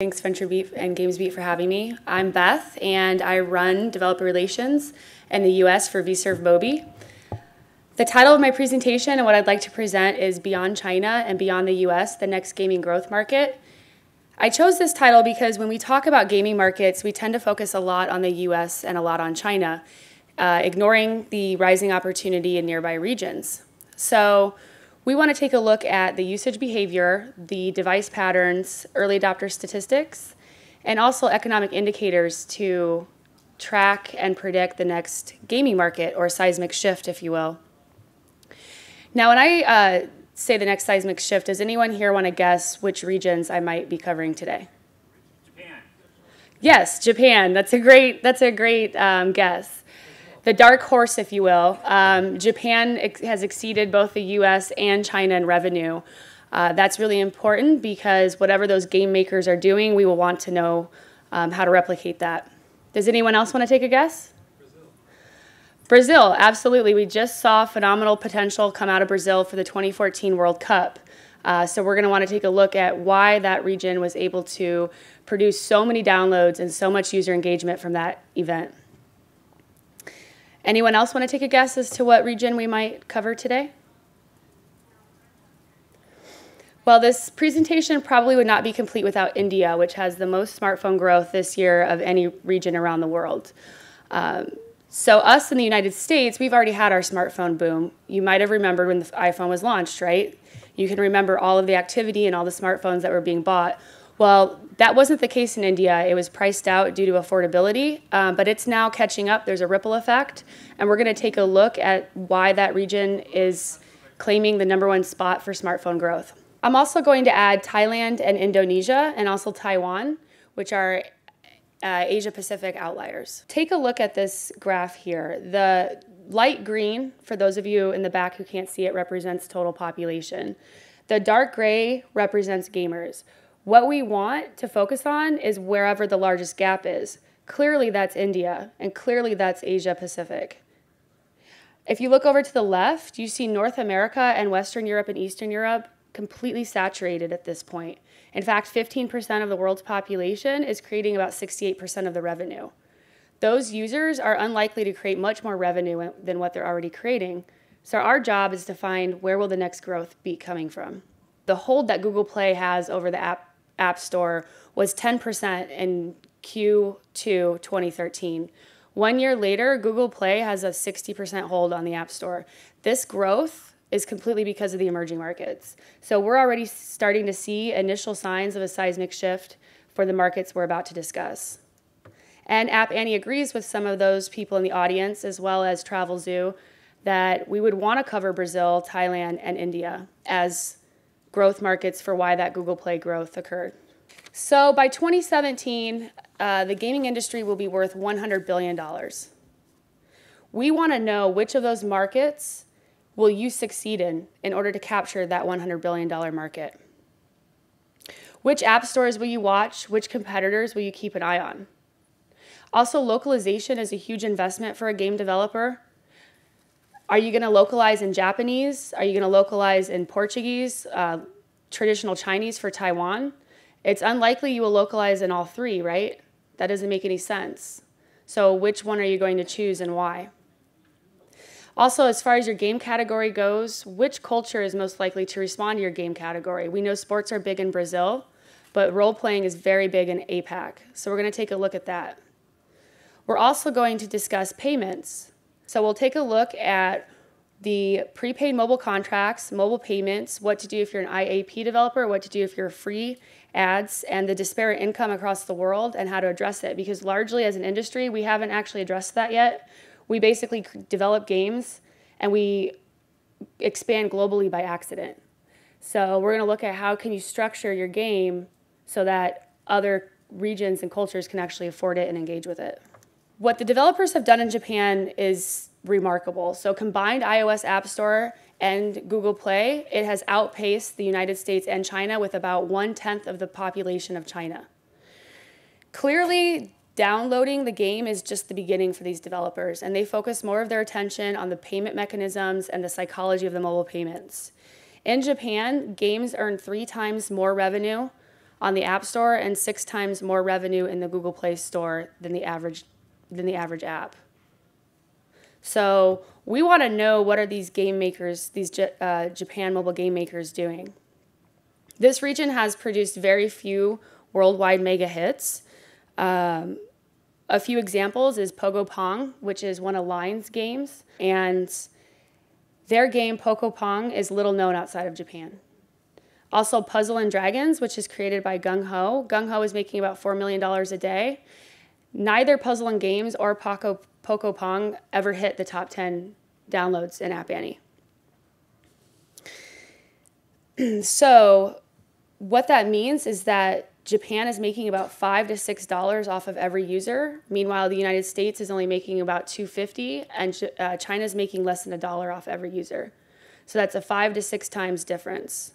Thanks VentureBeat and GamesBeat for having me. I'm Beth and I run developer relations in the US for Vserv Mobi. The title of my presentation and what I'd like to present is Beyond China and Beyond the US, the Next Gaming Growth Market. I chose this title because when we talk about gaming markets, we tend to focus a lot on the US and a lot on China, ignoring the rising opportunity in nearby regions. So we want to take a look at the usage behavior, the device patterns, early adopter statistics, and also economic indicators to track and predict the next gaming market, or seismic shift, if you will. Now, when I say the next seismic shift, does anyone here want to guess which regions I might be covering today? Japan. Yes, Japan. That's a great guess. The dark horse, if you will. Japan has exceeded both the US and China in revenue. That's really important because whatever those game makers are doing, we will want to know how to replicate that. Does anyone else want to take a guess? Brazil, absolutely. We just saw phenomenal potential come out of Brazil for the 2014 World Cup. So we're going to want to take a look at why that region was able to produce so many downloads and so much user engagement from that event. Anyone else want to take a guess as to what region we might cover today? Well, this presentation probably would not be complete without India, which has the most smartphone growth this year of any region around the world. So us in the United States, we've already had our smartphone boom. You might have remembered when the iPhone was launched, right? You can remember all of the activity and all the smartphones that were being bought. Well, that wasn't the case in India. It was priced out due to affordability, but it's now catching up. There's a ripple effect, and we're going to take a look at why that region is claiming the #1 spot for smartphone growth. I'm also going to add Thailand and Indonesia and also Taiwan, which are Asia-Pacific outliers. Take a look at this graph here. The light green, for those of you in the back who can't see it, represents total population. The dark gray represents gamers. What we want to focus on is wherever the largest gap is. Clearly that's India, and clearly that's Asia Pacific. If you look over to the left, you see North America and Western Europe and Eastern Europe completely saturated at this point. In fact, 15% of the world's population is creating about 68% of the revenue. Those users are unlikely to create much more revenue than what they're already creating. So our job is to find where will the next growth be coming from. The hold that Google Play has over the App Store was 10% in Q2 2013. 1 year later, Google Play has a 60% hold on the App Store. This growth is completely because of the emerging markets. So we're already starting to see initial signs of a seismic shift for the markets we're about to discuss. And App Annie agrees with some of those people in the audience, as well as TravelZoo, that we would want to cover Brazil, Thailand, and India as growth markets for why that Google Play growth occurred. So by 2017, the gaming industry will be worth $100 billion. We want to know which of those markets will you succeed in order to capture that $100 billion market. Which app stores will you watch? Which competitors will you keep an eye on? Also, localization is a huge investment for a game developer. Are you going to localize in Japanese? Are you going to localize in Portuguese, traditional Chinese for Taiwan? It's unlikely you will localize in all three, right? That doesn't make any sense. So which one are you going to choose and why? Also, as far as your game category goes, which culture is most likely to respond to your game category? We know sports are big in Brazil, but role-playing is very big in APAC. So we're going to take a look at that. We're also going to discuss payments. So we'll take a look at the prepaid mobile contracts, mobile payments, what to do if you're an IAP developer, what to do if you're free ads, and the disparate income across the world and how to address it. Because largely as an industry, we haven't actually addressed that yet. We basically develop games and we expand globally by accident. So we're going to look at how can you structure your game so that other regions and cultures can actually afford it and engage with it. What the developers have done in Japan is remarkable. So combined iOS App Store and Google Play, it has outpaced the United States and China with about 1/10 of the population of China. Clearly, downloading the game is just the beginning for these developers, and they focus more of their attention on the payment mechanisms and the psychology of the mobile payments. In Japan, games earn 3 times more revenue on the App Store and 6 times more revenue in the Google Play Store than the average app. So we want to know, what are these game makers, these Japan mobile game makers doing? This region has produced very few worldwide mega hits. A few examples is Pogo Pong, which is one of Line's games, and their game Pogo Pong is little known outside of Japan. Also Puzzle and Dragons, which is created by Gung Ho. Gung Ho is making about $4 million a day. Neither Puzzle and Games or Pogo Pong ever hit the top 10 downloads in App Annie. So what that means is that Japan is making about $5 to $6 off of every user. Meanwhile, the United States is only making about $2.50, and China is making less than $1 off every user. So that's a 5 to 6 times difference.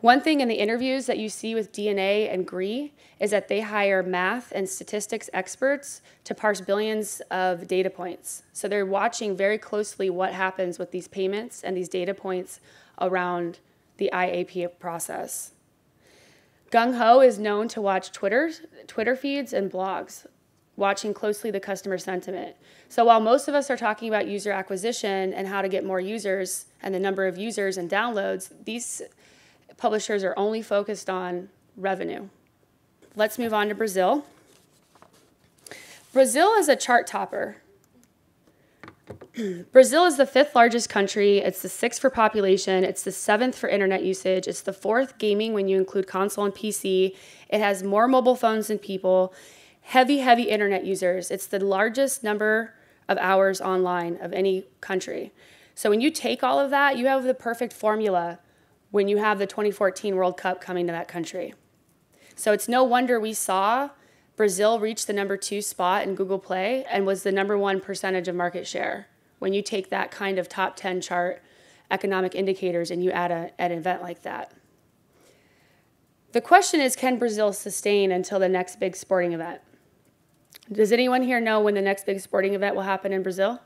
One thing in the interviews that you see with DNA and GRI is that they hire math and statistics experts to parse billions of data points. So they're watching very closely what happens with these payments and these data points around the IAP process. Gung Ho is known to watch Twitter feeds and blogs, watching closely the customer sentiment. So while most of us are talking about user acquisition and how to get more users and the number of users and downloads, these publishers are only focused on revenue. Let's move on to Brazil. Brazil is a chart topper. Brazil is the 5th largest country. It's the 6th for population. It's the 7th for internet usage. It's the 4th gaming when you include console and PC. It has more mobile phones than people. Heavy internet users. It's the largest number of hours online of any country. So when you take all of that, you have the perfect formula when you have the 2014 World Cup coming to that country. So it's no wonder we saw Brazil reach the number 2 spot in Google Play and was the number 1 percentage of market share. When you take that kind of top 10 chart economic indicators and you add an event like that. The question is, can Brazil sustain until the next big sporting event? Does anyone here know when the next big sporting event will happen in Brazil?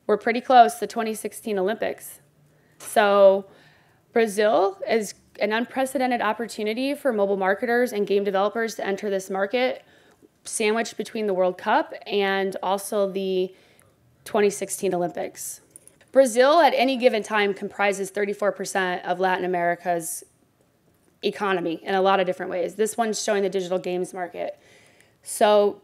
We're pretty close, the 2016 Olympics. So Brazil is an unprecedented opportunity for mobile marketers and game developers to enter this market, sandwiched between the World Cup and also the 2016 Olympics. Brazil at any given time comprises 34% of Latin America's economy in a lot of different ways. This one's showing the digital games market. So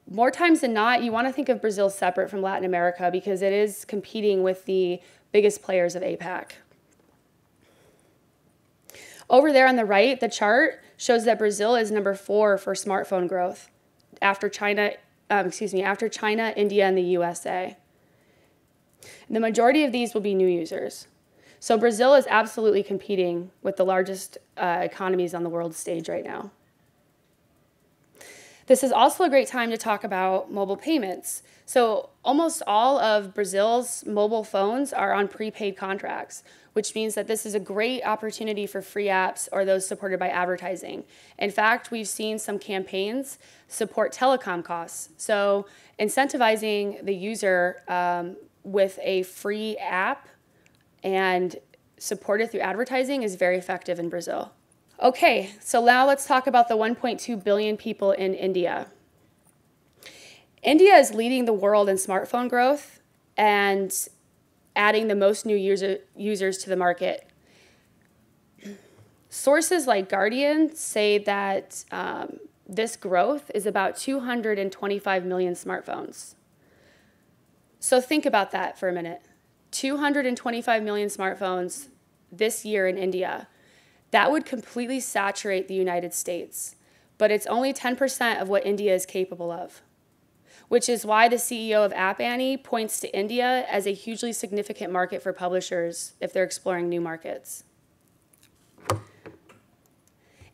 more times than not, you want to think of Brazil separate from Latin America because it is competing with the biggest players of APAC. Over there on the right, the chart shows that Brazil is number 4 for smartphone growth after China, India, and the USA. The majority of these will be new users. So Brazil is absolutely competing with the largest economies on the world stage right now. This is also a great time to talk about mobile payments. So almost all of Brazil's mobile phones are on prepaid contracts, which means that this is a great opportunity for free apps or those supported by advertising. In fact, we've seen some campaigns support telecom costs. So incentivizing the user with a free app and supported through advertising is very effective in Brazil. Okay, so now let's talk about the 1.2 billion people in India. India is leading the world in smartphone growth and adding the most new users to the market. Sources like Guardian say that this growth is about 225 million smartphones. So think about that for a minute. 225 million smartphones this year in India. That would completely saturate the United States, but it's only 10% of what India is capable of, which is why the CEO of App Annie points to India as a hugely significant market for publishers if they're exploring new markets.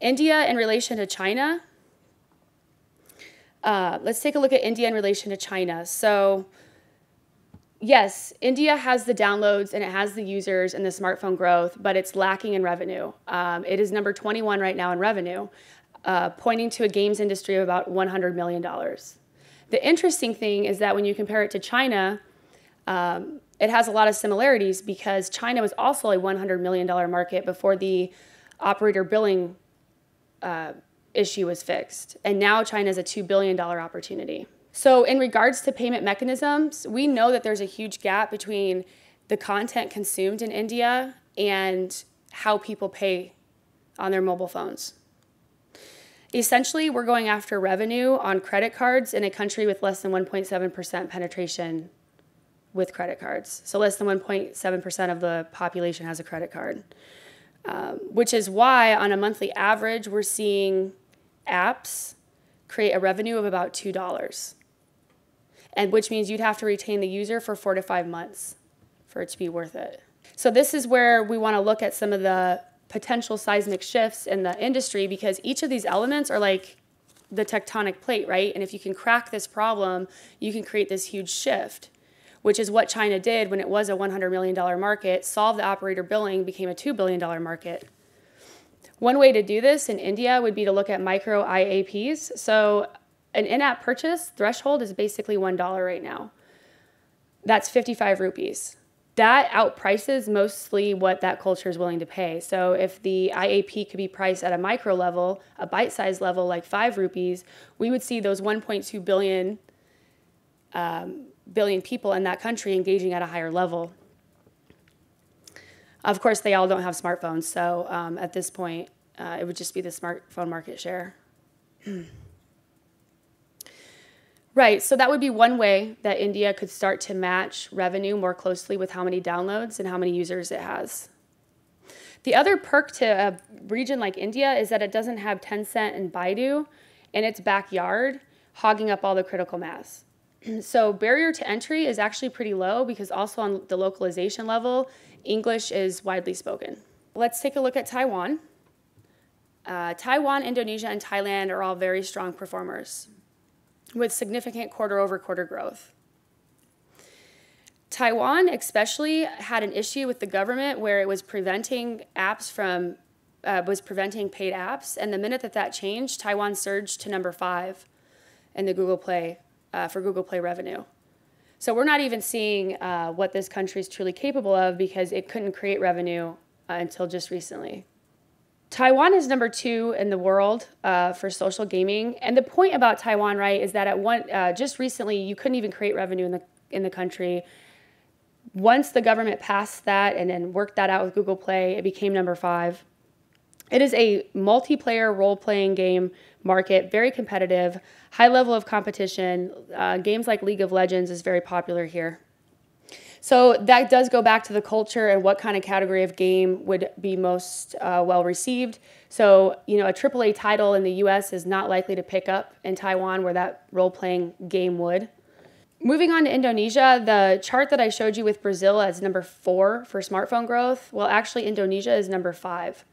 India in relation to China. Let's take a look at India in relation to China. So yes, India has the downloads and it has the users and the smartphone growth, but it's lacking in revenue. It is number 21 right now in revenue, pointing to a games industry of about $100 million. The interesting thing is that when you compare it to China, it has a lot of similarities because China was also a $100 million market before the operator billing issue was fixed. And now China is a $2 billion opportunity. So in regards to payment mechanisms, we know that there's a huge gap between the content consumed in India and how people pay on their mobile phones. Essentially, we're going after revenue on credit cards in a country with less than 1.7% penetration with credit cards. So less than 1.7% of the population has a credit card, which is why on a monthly average, we're seeing apps create a revenue of about $2, and which means you'd have to retain the user for 4 to 5 months for it to be worth it. So this is where we want to look at some of the potential seismic shifts in the industry, because each of these elements are like the tectonic plate, right? And if you can crack this problem, you can create this huge shift, which is what China did when it was a $100 million market, solved the operator billing, became a $2 billion market. One way to do this in India would be to look at micro IAPs. So an in-app purchase threshold is basically $1 right now. That's 55 rupees. That outprices mostly what that culture is willing to pay. So if the IAP could be priced at a micro level, a bite-sized level like 5 rupees, we would see those 1.2 billion people in that country engaging at a higher level. Of course, they all don't have smartphones, so at this point, it would just be the smartphone market share. Right, so that would be one way that India could start to match revenue more closely with how many downloads and how many users it has. The other perk to a region like India is that it doesn't have Tencent and Baidu in its backyard hogging up all the critical mass. So barrier to entry is actually pretty low because also on the localization level, English is widely spoken. Let's take a look at Taiwan. Taiwan, Indonesia, and Thailand are all very strong performers with significant quarter-over-quarter growth. Taiwan especially had an issue with the government where it was preventing apps from, preventing paid apps, and the minute that changed, Taiwan surged to number 5 in the Google Play, for Google Play revenue. So we're not even seeing what this country is truly capable of because it couldn't create revenue until just recently. Taiwan is number 2 in the world for social gaming, and the point about Taiwan, right, is that just recently you couldn't even create revenue in the country. Once the government passed that and then worked that out with Google Play, it became number 5. It is a multiplayer role-playing game market, very competitive, high level of competition. Games like League of Legends is very popular here. So that does go back to the culture and what kind of category of game would be most well received. So, you know, a AAA title in the US is not likely to pick up in Taiwan where that role-playing game would. Moving on to Indonesia, the chart that I showed you with Brazil as number 4 for smartphone growth, well, actually Indonesia is number 5.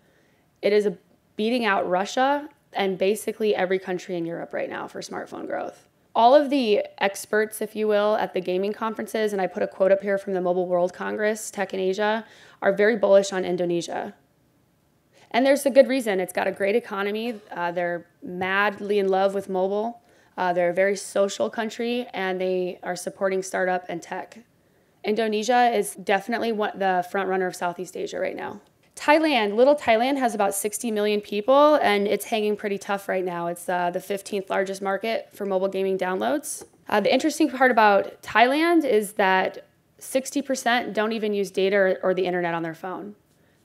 It is beating out Russia and basically every country in Europe right now for smartphone growth. All of the experts, if you will, at the gaming conferences, and I put a quote up here from the Mobile World Congress, Tech in Asia, are very bullish on Indonesia. And there's a good reason. It's got a great economy. They're madly in love with mobile. They're a very social country, and they are supporting startup and tech. Indonesia is definitely the front runner of Southeast Asia right now. Thailand, little Thailand has about 60 million people, and it's hanging pretty tough right now. It's the 15th largest market for mobile gaming downloads. The interesting part about Thailand is that 60% don't even use data or the internet on their phone.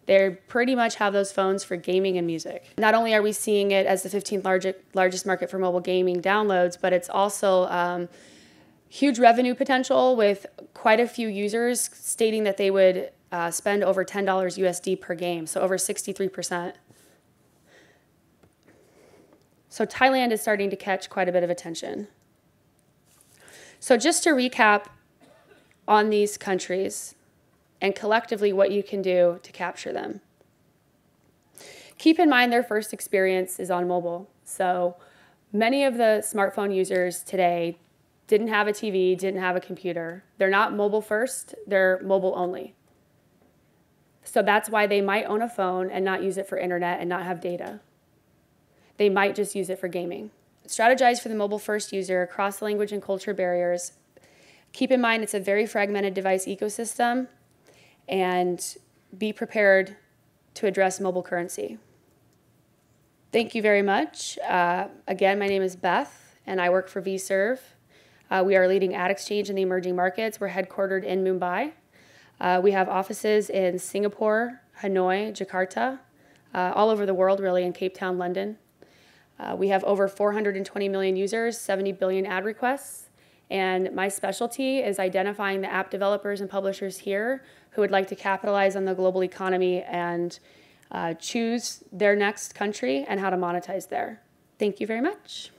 They pretty much have those phones for gaming and music. Not only are we seeing it as the 15th largest market for mobile gaming downloads, but it's also huge revenue potential with quite a few users stating that they would spend over $10 USD per game, so over 63%. So Thailand is starting to catch quite a bit of attention. So just to recap on these countries and collectively what you can do to capture them. Keep in mind their first experience is on mobile. So many of the smartphone users today didn't have a TV, didn't have a computer. They're not mobile first, they're mobile only. So that's why they might own a phone and not use it for internet and not have data. They might just use it for gaming. Strategize for the mobile first user across language and culture barriers. Keep in mind it's a very fragmented device ecosystem, and be prepared to address mobile currency. Thank you very much. Again, my name is Beth, and I work for Vserv. We are a leading ad exchange in the emerging markets. We're headquartered in Mumbai. We have offices in Singapore, Hanoi, Jakarta, all over the world, really, in Cape Town, London. We have over 420 million users, 70 billion ad requests, and my specialty is identifying the app developers and publishers here who would like to capitalize on the global economy and choose their next country and how to monetize there. Thank you very much.